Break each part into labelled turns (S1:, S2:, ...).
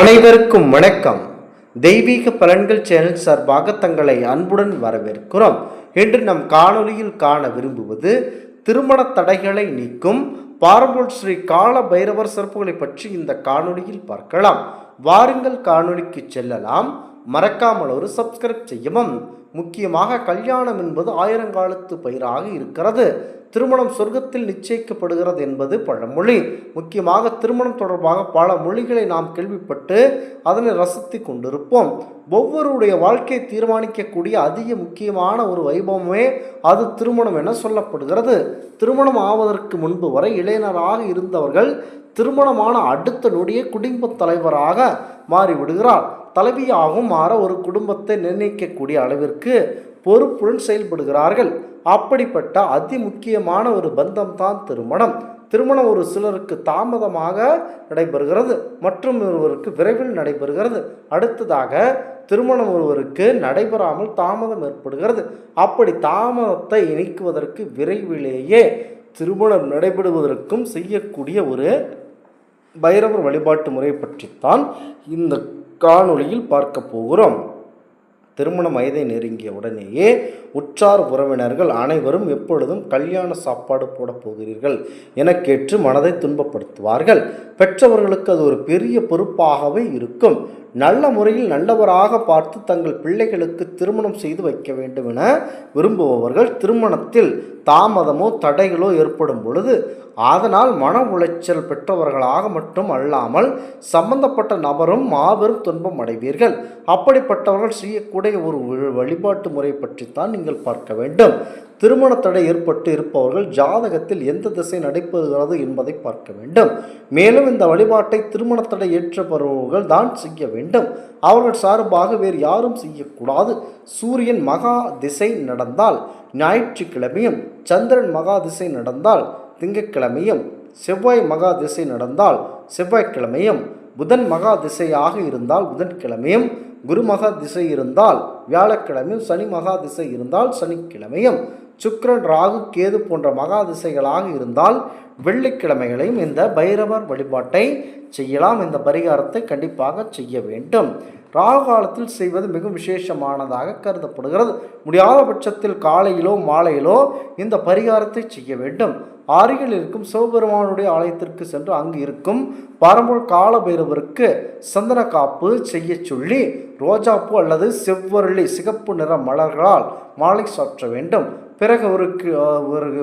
S1: அனைவருக்கும் வணக்கம். தெய்வீக பலன்கள் சேனல் சார்பாக தங்களை அன்புடன் வரவேற்கிறோம். இன்று நம் காணொலியில் காண விரும்புவது திருமண தடைகளை நீக்கும் பாரம்பூர் ஸ்ரீ கால பைரவர் சிறப்புகளை பற்றி இந்த காணொலியில் பார்க்கலாம். வாருங்கள் காணொலிக்கு செல்லலாம். மறக்காமல் ஒரு சப்ஸ்கிரைப் செய்யவும். முக்கியமாக கல்யாணம் என்பது ஆயிரங்காலத்து பயிராக இருக்கிறது. திருமணம் சொர்க்கத்தில் நிச்சயிக்கப்படுகிறது என்பது பழமொழி. முக்கியமாக திருமணம் தொடர்பாக பல மொழிகளை நாம் கேள்விப்பட்டு அதனை ரசித்து கொண்டிருப்போம். ஒவ்வொருடைய வாழ்க்கையை தீர்மானிக்கக்கூடிய அதிக முக்கியமான ஒரு வைபவமே அது திருமணம் என சொல்லப்படுகிறது. திருமணம் ஆவதற்கு முன்பு வரை இளைஞராக இருந்தவர்கள் திருமணமான அடுத்த நொடியே குடும்ப தலைவராக மாறிவிடுகிறார். தலைவியாகவும் மாற ஒரு குடும்பத்தை நிர்ணயிக்கக்கூடிய அளவிற்கு பொறுப்புடன் செயல்படுகிறார்கள். அப்படிப்பட்ட அதி முக்கியமான ஒரு பந்தம் தான் திருமணம். திருமணம் ஒரு சிலருக்கு தாமதமாக நடைபெறுகிறது, மற்றும் ஒருவருக்கு விரைவில் நடைபெறுகிறது. அடுத்ததாக திருமணம் ஒருவருக்கு நடைபெறாமல் தாமதம் ஏற்படுகிறது. அப்படி தாமதத்தை நீக்குவதற்கு விரைவிலேயே திருமணம் நடைபெறுவதற்கும் செய்யக்கூடிய ஒரு பைரவர் வழிபாட்டு முறை பற்றித்தான் இந்த காணொளியில் பார்க்க போகிறோம். திருமண வயதை நெருங்கிய உடனேயே உற்றார் உறவினர்கள் அனைவரும் எப்பொழுதும் கல்யாண சாப்பாடு போட போகிறீர்கள் என கேட்டு மனதை துன்பப்படுத்துவார்கள். பெற்றவர்களுக்கு அது ஒரு பெரிய பொறுப்பாகவே இருக்கும். நல்ல முறையில் நல்லவராக பார்த்து தங்கள் பிள்ளைகளுக்கு திருமணம் செய்து வைக்க வேண்டும் என விரும்புபவர்கள் திருமணத்தில் தாமதமோ தடைகளோ ஏற்படும் பொழுது அதனால் மன உளைச்சல் பெற்றவர்களாக மட்டும் அல்லாமல் சம்பந்தப்பட்ட நபரும் மாபெரும் துன்பம் அடைவீர்கள். அப்படிப்பட்டவர்கள் செய்யக்கூடிய ஒரு வழிபாட்டு முறை பற்றித்தான் நீங்கள் பார்க்க வேண்டும். திருமண தடை ஏற்பட்டு இருப்பவர்கள் ஜாதகத்தில் எந்த திசை நடைபெறுகிறது என்பதை பார்க்க வேண்டும். மேலும் இந்த வழிபாட்டை திருமண தடை ஏற்றப்படுபவர்கள் தான் செய்ய வேண்டும். அவர்கள் சார்பாக வேறு யாரும் செய்யக்கூடாது. சூரியன் மகா திசை நடந்தால் ஞாயிற்றுக்கிழமையும், சந்திரன் மகா திசை நடந்தால் திங்கட்கிழமையும், செவ்வாய் மகா திசை நடந்தால் செவ்வாய்க்கிழமையும், புதன் மகா திசையாக இருந்தால் புதன்கிழமையும், குரு மகா திசை இருந்தால் வியாழக்கிழமையும், சனி மகா திசை இருந்தால் சனிக்கிழமையும், சுக்கிரன் ராகு கேது போன்ற மகா திசைகளாக இருந்தால் வெள்ளிக்கிழமைகளையும் இந்த பைரவர் வழிபாட்டை செய்யலாம். இந்த பரிகாரத்தை கண்டிப்பாக செய்ய வேண்டும். ராகு காலத்தில் செய்வது மிக விசேஷமானதாக கருதப்படுகிறது. முடியாத பட்சத்தில் காலையிலோ மாலையிலோ இந்த பரிகாரத்தை செய்ய வேண்டும். அருகில் இருக்கும் சிவபெருமானுடைய ஆலயத்திற்கு சென்று அங்கு இருக்கும் பாரம்பரிய கால பைரவருக்கு சந்தன காப்பு செய்ய சொல்லி ரோஜாப்பூ அல்லது செவ்வரளி சிகப்பு நிற மலர்களால் மாலை சாற்ற வேண்டும். பிறகு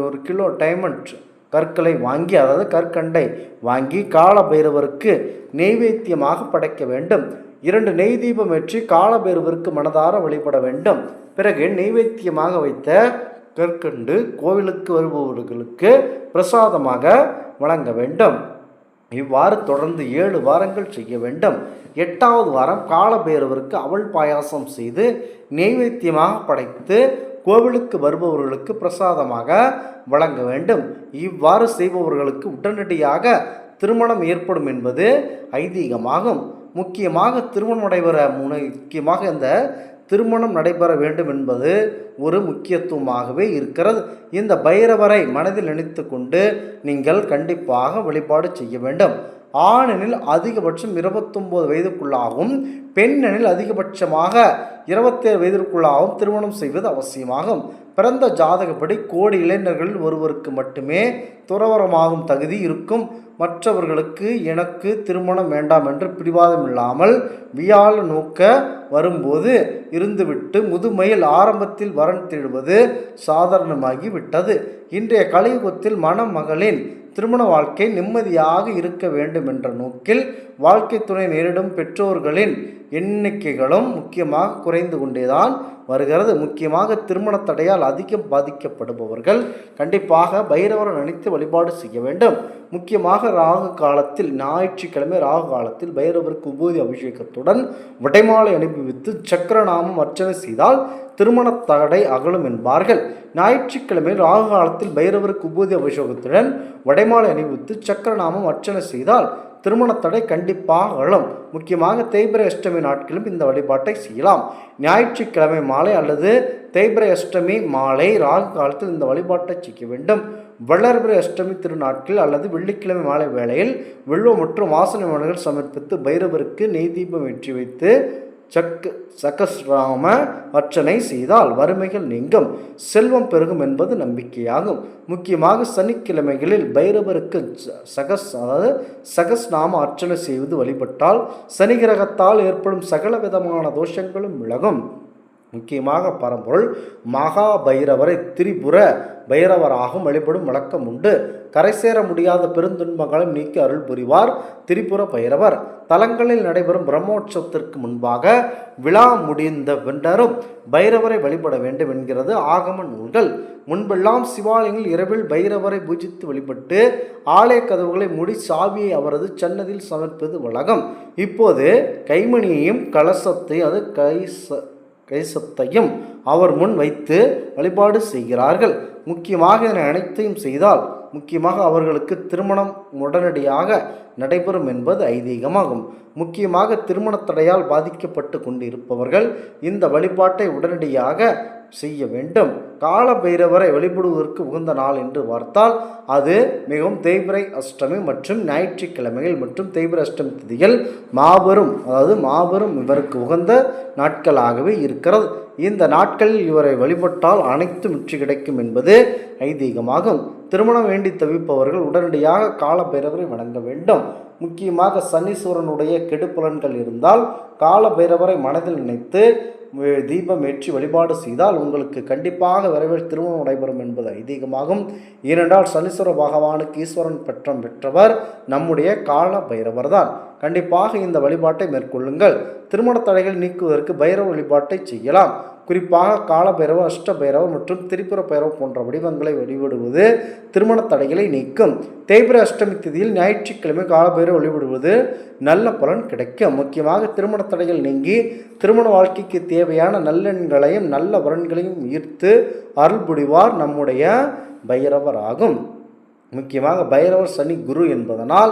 S1: ஒரு கிலோ டைமண்ட் கற்களை வாங்கி, அதாவது கற்கண்டை வாங்கி கால பைரவருக்கு நெய்வேத்தியமாக படைக்க வேண்டும். 2 நெய் தீபம் ஏற்றி கால பைரவருக்கு மனதார வழிபட வேண்டும். பிறகு நெய்வேத்தியமாக வைத்த கற்கண்டு கோவிலுக்கு வருபவர்களுக்கு பிரசாதமாக வழங்க வேண்டும். இவ்வாறு தொடர்ந்து 7 வாரங்கள் செய்ய வேண்டும். 8வது வாரம் கால பைரவருக்கு அவல் பாயாசம் செய்து நெய்வேத்தியமாக படைத்து கோவிலுக்கு வருபவர்களுக்கு பிரசாதமாக வழங்க வேண்டும். இவ்வாறு செய்பவர்களுக்கு உடனடியாக திருமணம் ஏற்படும் என்பது ஐதீகமாகும். முக்கியமாக திருமணம் நடைபெற வேண்டும் என்பது ஒரு முக்கியத்துவமாகவே இருக்கிறது. இந்த பைரவரை மனதில் நினைத்து கொண்டு நீங்கள் கண்டிப்பாக வழிபாடு செய்ய வேண்டும். ஆணெனில் அதிகபட்சம் 29 வயதுக்குள்ளாகவும், பெண்ணெனில் அதிகபட்சமாக 27 வயதிற்குள்ளாகவும் திருமணம் செய்வது அவசியமாகும். பிறந்த ஜாதகப்படி கோடி இளைஞர்களில் ஒருவருக்கு மட்டுமே துறவரமாகும் தகுதி இருக்கும். மற்றவர்களுக்கு எனக்கு திருமணம் வேண்டாம் என்று பிடிவாதம் இல்லாமல் வியாழ நோக்க வரும்போது இருந்துவிட்டு முதுமையில் ஆரம்பத்தில் வரன் தேடுவது சாதாரணமாகி விட்டது. இன்றைய கலியுகத்தில் மணமகளின் திருமண வாழ்க்கை நிம்மதியாக இருக்க வேண்டும் என்ற நோக்கில் வாழ்க்கை துணை நேரிடும் பெற்றோர்களின் எண்ணிக்கைகளும் முக்கியமாக குறைந்து கொண்டேதான் வருகிறது. முக்கியமாக திருமண தடையால் அதிகம் பாதிக்கப்படுபவர்கள் கண்டிப்பாக பைரவரை நினைத்து வழிபாடு செய்ய வேண்டும். முக்கியமாக ராகு காலத்தில், ஞாயிற்றுக்கிழமை ராகு காலத்தில் பைரவருக்கு உபூதி அபிஷேகத்துடன் விடைமாலை அனுபவித்து சக்கரநாமம் அர்ச்சனை செய்தால் திருமண தடை அகலும் என்பார்கள். ஞாயிற்றுக்கிழமை ராகு காலத்தில் பைரவருக்கு உபூதி அபிஷேகத்துடன் வடைமாலை அணிவித்து சக்கரநாமம் அர்ச்சனை செய்தால் திருமண தடை கண்டிப்பாக அகலும். முக்கியமாக தேய்பிரை அஷ்டமி நாட்களும் இந்த வழிபாட்டை செய்யலாம். ஞாயிற்றுக்கிழமை மாலை அல்லது தேய்பிரை அஷ்டமி மாலை ராகு காலத்தில் இந்த வழிபாட்டை செய்ய வேண்டும். வளர்பிறை அஷ்டமி திருநாட்கள் அல்லது வெள்ளிக்கிழமை மாலை வேளையில் வில்வம் மற்றும் வாசனை மலர்கள் சமர்ப்பித்து பைரவருக்கு நெய் தீபம் ஏற்றி வைத்து சகஸ்ராம அர்ச்சனை செய்தால் வறுமைகள் நீங்கும், செல்வம் பெருகும் என்பது நம்பிக்கையாகும். முக்கியமாக சனிக்கிழமைகளில் பைரவருக்கு சகஸ்நாம அர்ச்சனை செய்வது வழிபட்டால் சனி கிரகத்தால் ஏற்படும் சகல விதமான தோஷங்களும் விலகும். முக்கியமாக பரம்பொருள் மகா பைரவரை திரிபுர பைரவராகவும் வழிபடும் வழக்கம் உண்டு. கரை சேர முடியாத பெருந்துன்பங்களையும் நீக்கி அருள் புரிவார் திரிபுர பைரவர். தலங்களில் நடைபெறும் பிரம்மோற்சவத்திற்கு முன்பாக விழா முடிந்த பின்னரும் பைரவரை வழிபட வேண்டும் என்கிறது ஆகம நூல்கள். முன்பெல்லாம் சிவாலயங்கள் இரவில் பைரவரை பூஜித்து வழிபட்டு ஆலய கதவுகளை மூடி சாவியை அவரது சன்னதியில் சமர்ப்பது வழக்கம். இப்போது கைமணியையும் கலசத்தையும் கைசத்தையும் அவர் முன் வைத்து வழிபாடு செய்கிறார்கள். முக்கியமாக இதனை அனைத்தையும் செய்தால் முக்கியமாக அவர்களுக்கு திருமணம் உடனடியாக நடைபெறும் என்பது ஐதீகமாகும். முக்கியமாக திருமண தடையால் பாதிக்கப்பட்டு கொண்டிருப்பவர்கள் இந்த வழிபாட்டை உடனடியாக செய்ய வேண்டும். கால பைரவரை வழிபடுவதற்கு உகந்த நாள் என்று பார்த்தால் அது மிகவும் தேய்பிறை அஷ்டமி மற்றும் ஞாயிற்றுக்கிழமைகள் மற்றும் தேய்பிறை அஷ்டமி திதிகள் மாபெரும் இவருக்கு உகந்த நாட்களாகவே இருக்கிறது. இந்த நாட்களில் இவரை வழிபட்டால் அனைத்தும் வெற்றி கிடைக்கும் என்பது ஐதீகமாகும். திருமணம் வேண்டி தவிப்பவர்கள் உடனடியாக கால பைரவரை வணங்க வேண்டும். முக்கியமாக சனீஸ்வரனுடைய கெடுபலன்கள் இருந்தால் கால பைரவரை மனதில் நினைத்து தீபம் ஏற்றி வழிபாடு செய்தால் உங்களுக்கு கண்டிப்பாக விரைவில் திருமணம் நடைபெறும் என்பது ஐதீகமாகும். ஏனென்றால் சனீஸ்வர பகவானுக்கு ஈஸ்வரன் பெற்றவர் நம்முடைய கால பைரவர் தான். கண்டிப்பாக இந்த வழிபாட்டை மேற்கொள்ளுங்கள். திருமண தடைகள் நீக்குவதற்கு பைரவ வழிபாட்டை செய்யலாம். குறிப்பாக கால பைரவர், அஷ்ட பைரவர் மற்றும் திரிபுர பைரவர் போன்ற வடிவங்களை வழிபடுவது திருமண தடைகளை நீக்கும். தேய்பிறை அஷ்டமி திதியில் ஞாயிற்றுக்கிழமை கால பைரவர் வழிபடுவது நல்ல பலன் கிடைக்கும். முக்கியமாக திருமண தடைகள் நீங்கி திருமண வாழ்க்கைக்கு தேவையான நல்லெண்களையும் நல்ல வரன்களையும் ஈர்த்து அருள் புரிவார் நம்முடைய பைரவர் ஆகும். முக்கியமாக பைரவர் சனி குரு என்பதனால்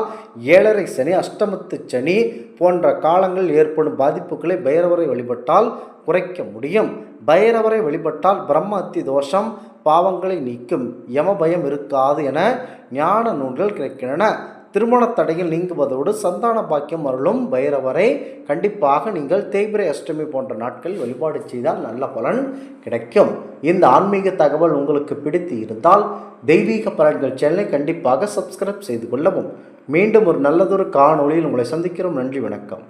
S1: 7.5 சனி, அஷ்டமத்து சனி போன்ற காலங்களில் ஏற்படும் பாதிப்புகளை பைரவரை வழிபட்டால் குறைக்க முடியும். பைரவரை வழிபட்டால் பிரம்ம அத்தி தோஷம் பாவங்களை நீக்கும், யம பயம் இருக்காது என ஞான நூல்கள் கிடைக்கின்றன. திருமண தடையில் நீங்குவதோடு சந்தான பாக்கியம் அருளும் பைரவரை கண்டிப்பாக நீங்கள் தேய்பிறை அஷ்டமி போன்ற நாட்களில் வழிபாடு செய்தால் நல்ல பலன் கிடைக்கும். இந்த ஆன்மீக தகவல் உங்களுக்கு பிடித்து இருந்தால் தெய்வீக பலன்கள் சேனலை கண்டிப்பாக சப்ஸ்கிரைப் செய்து கொள்ளவும். மீண்டும் ஒரு நல்லதொரு காணொளியில் உங்களை சந்திக்கிறோம். நன்றி, வணக்கம்.